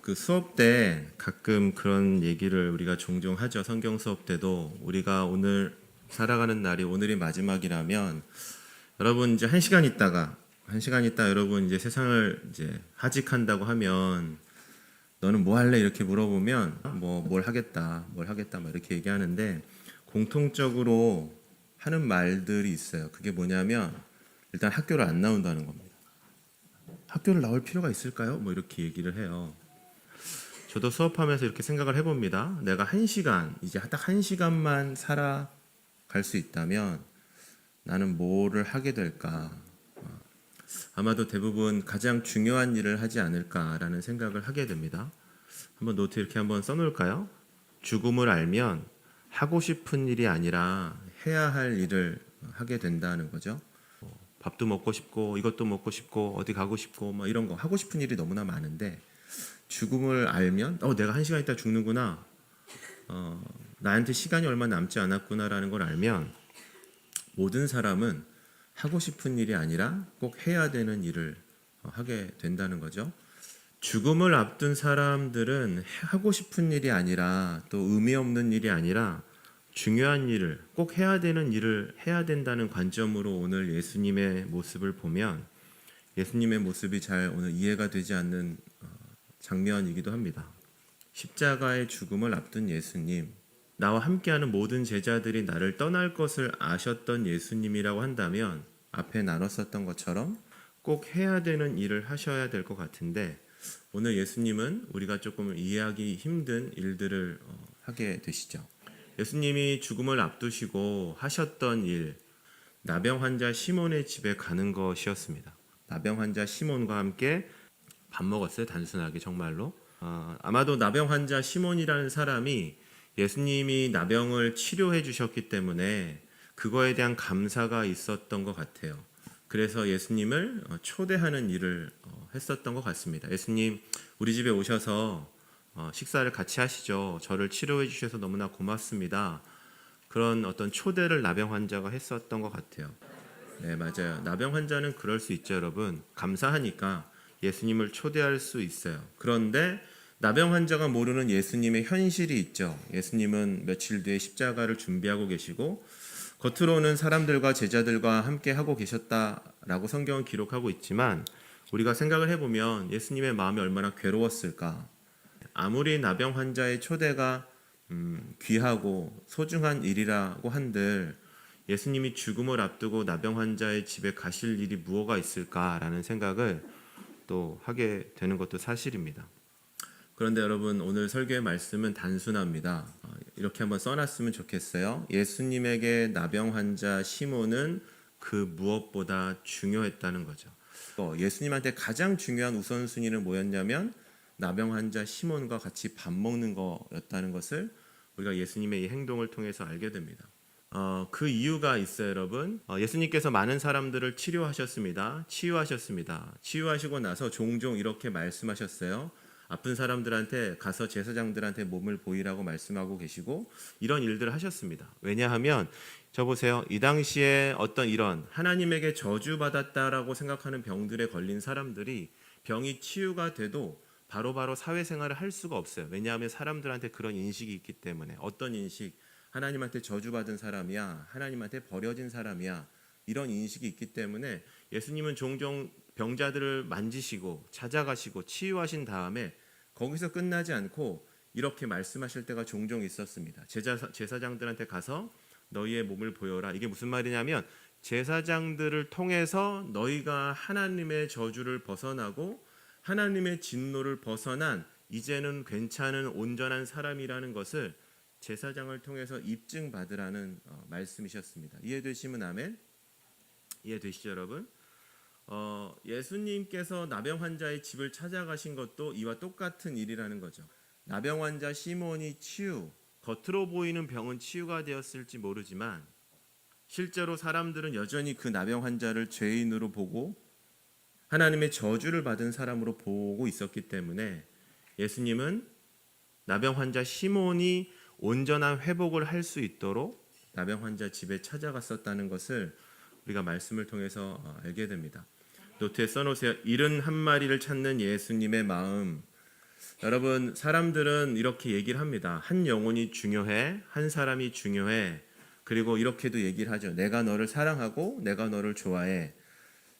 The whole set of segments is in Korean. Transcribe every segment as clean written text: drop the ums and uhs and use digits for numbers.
그 수업 때 가끔 그런 얘기를 우리가 종종 하죠. 성경 수업 때도 우리가 오늘 살아가는 날이 오늘이 마지막이라면 여러분 이제 한 시간 있다 여러분 이제 세상을 이제 하직한다고 하면 너는 뭐 할래 이렇게 물어보면 뭐 뭘 하겠다 막 이렇게 얘기하는데 공통적으로 하는 말들이 있어요. 그게 뭐냐면 일단 학교를 안 나온다는 겁니다. 학교를 나올 필요가 있을까요? 뭐 이렇게 얘기를 해요. 저도 수업하면서 이렇게 생각을 해봅니다. 내가 한 시간, 이제 딱 한 시간만 살아갈 수 있다면 나는 뭐를 하게 될까? 아마도 대부분 가장 중요한 일을 하지 않을까라는 생각을 하게 됩니다. 한번 노트 이렇게 한번 써놓을까요? 죽음을 알면 하고 싶은 일이 아니라 해야 할 일을 하게 된다는 거죠. 밥도 먹고 싶고 이것도 먹고 싶고 어디 가고 싶고 뭐 이런 거 하고 싶은 일이 너무나 많은데 죽음을 알면 내가 한 시간 있다 죽는구나. 나한테 시간이 얼마 남지 않았구나라는 걸 알면 모든 사람은 하고 싶은 일이 아니라 꼭 해야 되는 일을 하게 된다는 거죠. 죽음을 앞둔 사람들은 하고 싶은 일이 아니라 또 의미 없는 일이 아니라 중요한 일을 꼭 해야 되는 일을 해야 된다는 관점으로 오늘 예수님의 모습을 보면 예수님의 모습이 잘 오늘 이해가 되지 않는 장면이기도 합니다. 십자가의 죽음을 앞둔 예수님, 나와 함께하는 모든 제자들이 나를 떠날 것을 아셨던 예수님이라고 한다면 앞에 나눴었던 것처럼 꼭 해야 되는 일을 하셔야 될 것 같은데 오늘 예수님은 우리가 조금 이해하기 힘든 일들을 하게 되시죠. 예수님이 죽음을 앞두시고 하셨던 일, 나병 환자 시몬의 집에 가는 것이었습니다. 나병 환자 시몬과 함께 밥 먹었어요. 단순하게 정말로. 아마도 나병 환자 시몬이라는 사람이 예수님이 나병을 치료해 주셨기 때문에 그거에 대한 감사가 있었던 것 같아요. 그래서 예수님을 초대하는 일을 했었던 것 같습니다. 예수님 우리 집에 오셔서 식사를 같이 하시죠. 저를 치료해 주셔서 너무나 고맙습니다. 그런 어떤 초대를 나병 환자가 했었던 것 같아요. 네, 맞아요. 나병 환자는 그럴 수 있죠, 여러분. 감사하니까 예수님을 초대할 수 있어요. 그런데 나병 환자가 모르는 예수님의 현실이 있죠. 예수님은 며칠 뒤에 십자가를 준비하고 계시고 겉으로는 사람들과 제자들과 함께 하고 계셨다라고 성경은 기록하고 있지만 우리가 생각을 해보면 예수님의 마음이 얼마나 괴로웠을까. 아무리 나병 환자의 초대가 귀하고 소중한 일이라고 한들 예수님이 죽음을 앞두고 나병 환자의 집에 가실 일이 무엇가 있을까라는 생각을 또 하게 되는 것도 사실입니다. 그런데 여러분 오늘 설교의 말씀은 단순합니다. 이렇게 한번 써놨으면 좋겠어요. 예수님에게 나병 환자 시몬은 그 무엇보다 중요했다는 거죠. 예수님한테 가장 중요한 우선순위는 뭐였냐면 나병 환자 시몬과 같이 밥 먹는 거였다는 것을 우리가 예수님의 이 행동을 통해서 알게 됩니다. 그 이유가 있어요, 여러분. 예수님께서 많은 사람들을 치유하셨습니다. 치유하시고 나서 종종 이렇게 말씀하셨어요. 아픈 사람들한테 가서 제사장들한테 몸을 보이라고 말씀하고 계시고 이런 일들을 하셨습니다. 왜냐하면 저 보세요. 이 당시에 어떤 이런 하나님에게 저주받았다라고 생각하는 병들에 걸린 사람들이 병이 치유가 돼도 바로바로 사회생활을 할 수가 없어요. 왜냐하면 사람들한테 그런 인식이 있기 때문에. 어떤 인식? 하나님한테 저주받은 사람이야. 하나님한테 버려진 사람이야. 이런 인식이 있기 때문에 예수님은 종종 병자들을 만지시고 찾아가시고 치유하신 다음에 거기서 끝나지 않고 이렇게 말씀하실 때가 종종 있었습니다. 제사장들한테 가서 너희의 몸을 보여라. 이게 무슨 말이냐면 제사장들을 통해서 너희가 하나님의 저주를 벗어나고 하나님의 진노를 벗어난 이제는 괜찮은 온전한 사람이라는 것을 제사장을 통해서 입증받으라는 말씀이셨습니다. 이해되시면 아멘? 이해되시죠, 여러분? 예수님께서 나병 환자의 집을 찾아가신 것도 이와 똑같은 일이라는 거죠. 나병 환자 시몬이 겉으로 보이는 병은 치유가 되었을지 모르지만 실제로 사람들은 여전히 그 나병 환자를 죄인으로 보고 하나님의 저주를 받은 사람으로 보고 있었기 때문에 예수님은 나병 환자 시몬이 온전한 회복을 할 수 있도록 나병 환자 집에 찾아갔었다는 것을 우리가 말씀을 통해서 알게 됩니다. 노트에 써놓으세요. 71마리를 찾는 예수님의 마음. 여러분, 사람들은 이렇게 얘기를 합니다. 한 영혼이 중요해, 한 사람이 중요해. 그리고 이렇게도 얘기를 하죠. 내가 너를 사랑하고 내가 너를 좋아해.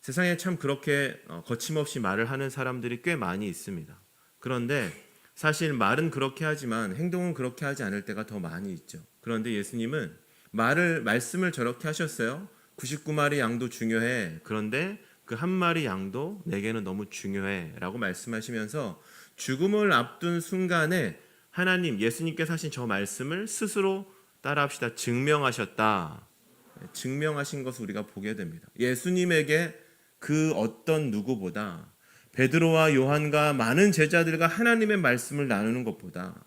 세상에 참 그렇게 거침없이 말을 하는 사람들이 꽤 많이 있습니다. 그런데 사실 말은 그렇게 하지만 행동은 그렇게 하지 않을 때가 더 많이 있죠. 그런데 예수님은 말씀을 저렇게 하셨어요. 99마리 양도 중요해. 그런데 그 한 마리 양도 내게는 너무 중요해 라고 말씀하시면서 죽음을 앞둔 순간에 하나님, 예수님께서 하신 저 말씀을 스스로 따라합시다. 증명하셨다. 증명하신 것을 우리가 보게 됩니다. 예수님에게 그 어떤 누구보다 베드로와 요한과 많은 제자들과 하나님의 말씀을 나누는 것보다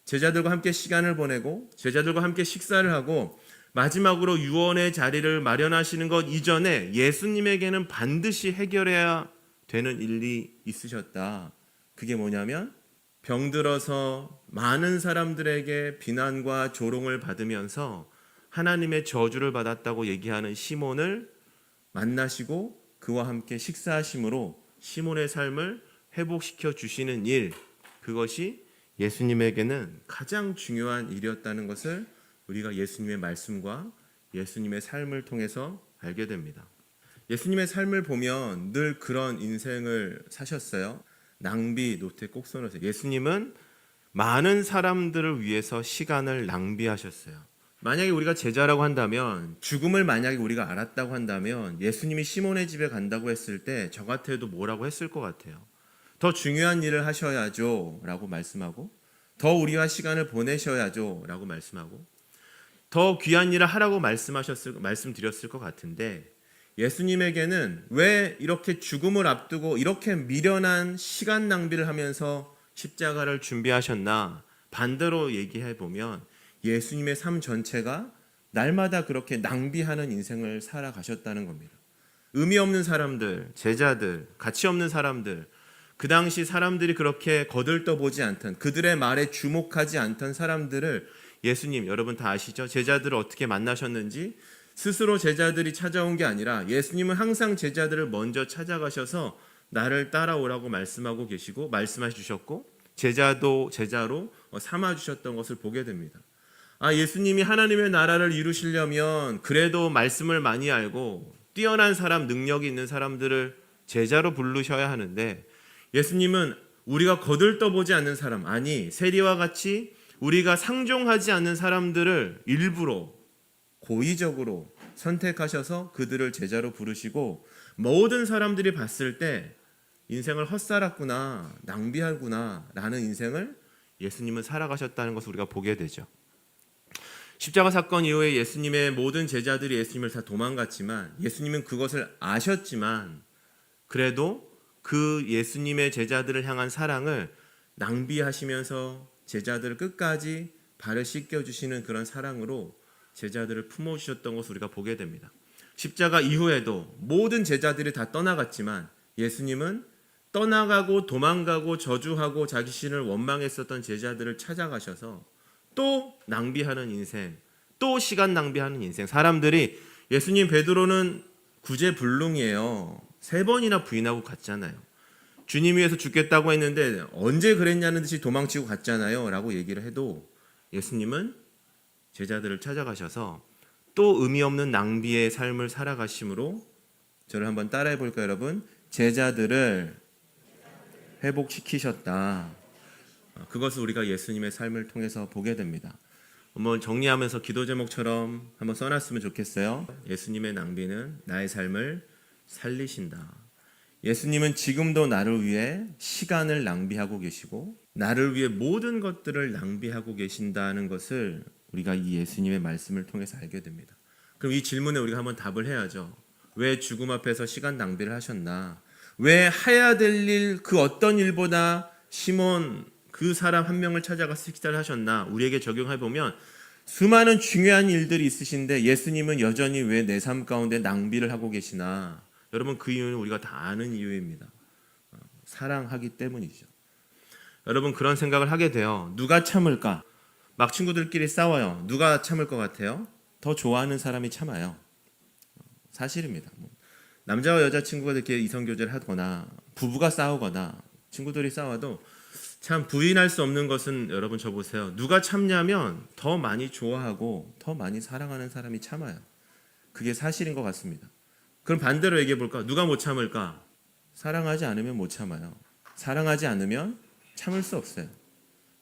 제자들과 함께 시간을 보내고 제자들과 함께 식사를 하고 마지막으로 유언의 자리를 마련하시는 것 이전에 예수님에게는 반드시 해결해야 되는 일이 있으셨다. 그게 뭐냐면 병들어서 많은 사람들에게 비난과 조롱을 받으면서 하나님의 저주를 받았다고 얘기하는 시몬을 만나시고 그와 함께 식사하심으로 시몬의 삶을 회복시켜 주시는 일, 그것이 예수님에게는 가장 중요한 일이었다는 것을 우리가 예수님의 말씀과 예수님의 삶을 통해서 알게 됩니다. 예수님의 삶을 보면 늘 그런 인생을 사셨어요. 낭비 노트에 꼭 써놓으세요. 예수님은 많은 사람들을 위해서 시간을 낭비하셨어요. 만약에 우리가 제자라고 한다면, 죽음을 만약에 우리가 알았다고 한다면 예수님이 시몬의 집에 간다고 했을 때 저 같아도 뭐라고 했을 것 같아요. 더 중요한 일을 하셔야죠 라고 말씀하고, 더 우리와 시간을 보내셔야죠 라고 말씀하고, 더 귀한 일을 하라고 말씀드렸을 것 같은데, 예수님에게는 왜 이렇게 죽음을 앞두고 이렇게 미련한 시간 낭비를 하면서 십자가를 준비하셨나? 반대로 얘기해 보면 예수님의 삶 전체가 날마다 그렇게 낭비하는 인생을 살아가셨다는 겁니다. 의미 없는 사람들, 제자들, 가치 없는 사람들, 그 당시 사람들이 그렇게 거들떠보지 않던, 그들의 말에 주목하지 않던 사람들을 예수님, 여러분 다 아시죠? 제자들을 어떻게 만나셨는지, 스스로 제자들이 찾아온 게 아니라 예수님은 항상 제자들을 먼저 찾아가셔서 나를 따라오라고 말씀하고 계시고 말씀해 주셨고 제자도 제자로 삼아 주셨던 것을 보게 됩니다. 예수님이 하나님의 나라를 이루시려면 그래도 말씀을 많이 알고 뛰어난 사람, 능력이 있는 사람들을 제자로 부르셔야 하는데, 예수님은 우리가 거들떠보지 않는 사람, 아니 세리와 같이 우리가 상종하지 않는 사람들을 일부러 고의적으로 선택하셔서 그들을 제자로 부르시고, 모든 사람들이 봤을 때 인생을 헛살았구나, 낭비하구나 라는 인생을 예수님은 살아가셨다는 것을 우리가 보게 되죠. 십자가 사건 이후에 예수님의 모든 제자들이 예수님을 다 도망갔지만 예수님은 그것을 아셨지만 그래도 그 예수님의 제자들을 향한 사랑을 낭비하시면서 제자들을 끝까지 발을 씻겨주시는 그런 사랑으로 제자들을 품어주셨던 것을 우리가 보게 됩니다. 십자가 이후에도 모든 제자들이 다 떠나갔지만 예수님은 떠나가고 도망가고 저주하고 자기 신을 원망했었던 제자들을 찾아가셔서 또 낭비하는 인생, 또 시간 낭비하는 인생. 사람들이 예수님, 베드로는 구제불능이에요. 3번이나 부인하고 갔잖아요. 주님 위해서 죽겠다고 했는데 언제 그랬냐는 듯이 도망치고 갔잖아요 라고 얘기를 해도 예수님은 제자들을 찾아가셔서 또 의미 없는 낭비의 삶을 살아가심으로, 저를 한번 따라해 볼까요 여러분? 제자들을 회복시키셨다. 그것을 우리가 예수님의 삶을 통해서 보게 됩니다. 한번 정리하면서 기도 제목처럼 한번 써놨으면 좋겠어요. 예수님의 낭비는 나의 삶을 살리신다. 예수님은 지금도 나를 위해 시간을 낭비하고 계시고 나를 위해 모든 것들을 낭비하고 계신다는 것을 우리가 이 예수님의 말씀을 통해서 알게 됩니다. 그럼 이 질문에 우리가 한번 답을 해야죠. 왜 죽음 앞에서 시간 낭비를 하셨나? 왜 해야 될 일, 그 어떤 일보다 시몬 그 사람 한 명을 찾아가서 식사를 하셨나? 우리에게 적용해 보면 수많은 중요한 일들이 있으신데 예수님은 여전히 왜 내 삶 가운데 낭비를 하고 계시나? 여러분, 그 이유는 우리가 다 아는 이유입니다. 사랑하기 때문이죠. 여러분, 그런 생각을 하게 돼요. 누가 참을까? 막 친구들끼리 싸워요. 누가 참을 것 같아요? 더 좋아하는 사람이 참아요. 사실입니다. 남자와 여자친구가 이렇게 이성교제를 하거나 부부가 싸우거나 친구들이 싸워도 참 부인할 수 없는 것은 여러분 저 보세요. 누가 참냐면 더 많이 좋아하고 더 많이 사랑하는 사람이 참아요. 그게 사실인 것 같습니다. 그럼 반대로 얘기해 볼까? 누가 못 참을까? 사랑하지 않으면 못 참아요. 사랑하지 않으면 참을 수 없어요.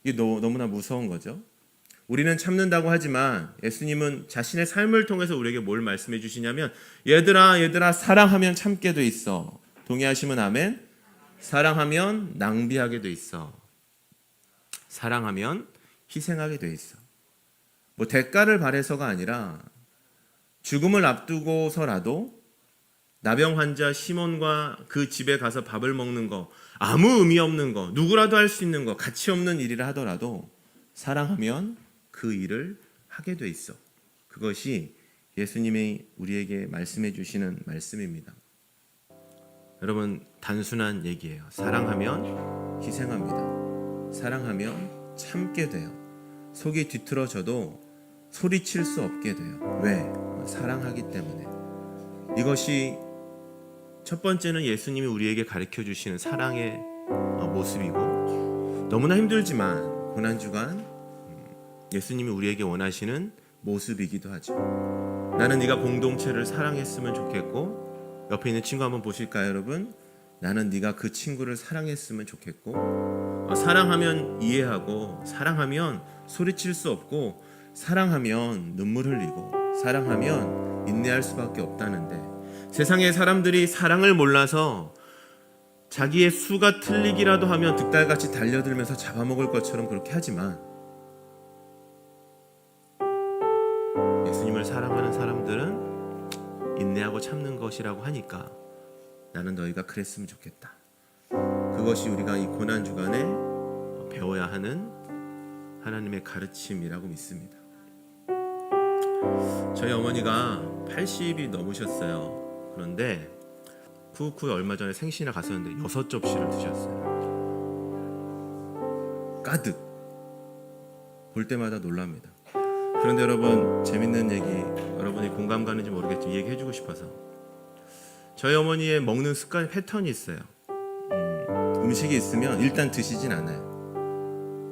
이게 너무나 무서운 거죠. 우리는 참는다고 하지만 예수님은 자신의 삶을 통해서 우리에게 뭘 말씀해 주시냐면 얘들아 사랑하면 참게 돼 있어. 동의하시면 아멘. 사랑하면 낭비하게 돼 있어. 사랑하면 희생하게 돼 있어. 뭐 대가를 바래서가 아니라 죽음을 앞두고서라도 나병 환자 시몬과 그 집에 가서 밥을 먹는 거, 아무 의미 없는 거, 누구라도 할 수 있는 거, 가치 없는 일이라 하더라도 사랑하면 그 일을 하게 돼 있어. 그것이 예수님이 우리에게 말씀해 주시는 말씀입니다. 여러분, 단순한 얘기예요. 사랑하면 희생합니다. 사랑하면 참게 돼요. 속이 뒤틀어져도 소리칠 수 없게 돼요. 왜? 사랑하기 때문에. 이것이 첫 번째는 예수님이 우리에게 가르쳐 주시는 사랑의 모습이고, 너무나 힘들지만 고난주간 예수님이 우리에게 원하시는 모습이기도 하죠. 나는 네가 공동체를 사랑했으면 좋겠고, 옆에 있는 친구 한번 보실까요, 여러분? 나는 네가 그 친구를 사랑했으면 좋겠고, 사랑하면 이해하고, 사랑하면 소리칠 수 없고, 사랑하면 눈물 흘리고, 사랑하면 인내할 수밖에 없다는데, 세상의 사람들이 사랑을 몰라서 자기의 수가 틀리기라도 하면 득달같이 달려들면서 잡아먹을 것처럼 그렇게 하지만, 예수님을 사랑하는 사람들은 인내하고 참는 것이라고 하니까 나는 너희가 그랬으면 좋겠다. 그것이 우리가 이 고난주간에 배워야 하는 하나님의 가르침이라고 믿습니다. 저희 어머니가 80이 넘으셨어요. 그런데 쿠쿠에 얼마 전에 생신에 갔었는데 6접시를 드셨어요. 가득. 볼 때마다 놀랍니다. 그런데 여러분, 재밌는 얘기, 여러분이 공감 가는지 모르겠지만 얘기해주고 싶어서, 저희 어머니의 먹는 습관 패턴이 있어요. 음식이 있으면 일단 드시진 않아요.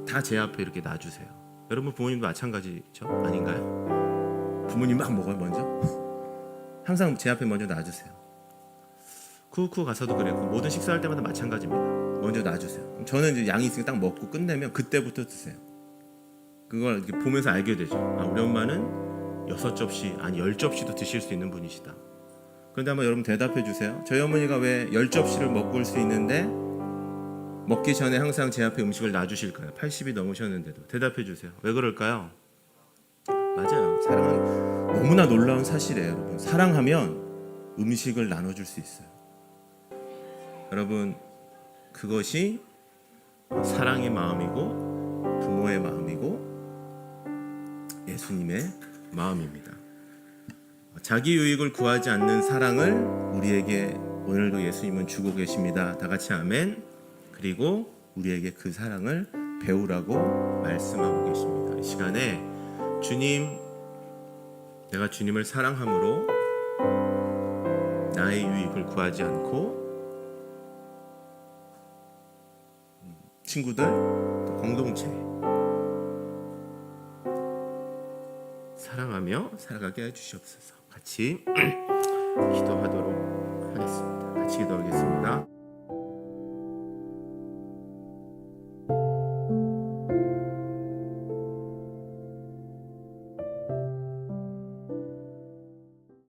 다 제 앞에 이렇게 놔주세요. 여러분 부모님도 마찬가지죠? 아닌가요? 부모님 막 먹어요 먼저? 항상 제 앞에 먼저 놔주세요. 쿠쿠 가서도 그랬고, 모든 식사할 때마다 마찬가지입니다. 먼저 놔주세요. 저는 이제 양이 있으니까 딱 먹고 끝내면 그때부터 드세요. 그걸 이렇게 보면서 알게 되죠. 아, 우리 엄마는 6접시, 아니 10접시도 드실 수 있는 분이시다. 그런데 한번 여러분 대답해 주세요. 저희 어머니가 왜 10접시를 먹을 수 있는데 먹기 전에 항상 제 앞에 음식을 놔주실까요? 80이 넘으셨는데도. 대답해 주세요. 왜 그럴까요? 맞아요. 사랑은 너무나 놀라운 사실이에요, 여러분. 사랑하면 음식을 나눠줄 수 있어요. 여러분, 그것이 사랑의 마음이고 부모의 마음이고 예수님의 마음입니다. 자기 유익을 구하지 않는 사랑을 우리에게 오늘도 예수님은 주고 계십니다. 다 같이 아멘. 그리고 우리에게 그 사랑을 배우라고 말씀하고 계십니다. 이 시간에 주님, 내가 주님을 사랑함으로 나의 유익을 구하지 않고 친구들, 또 공동체 사랑하며 살아가게 해주시옵소서. 같이 기도하도록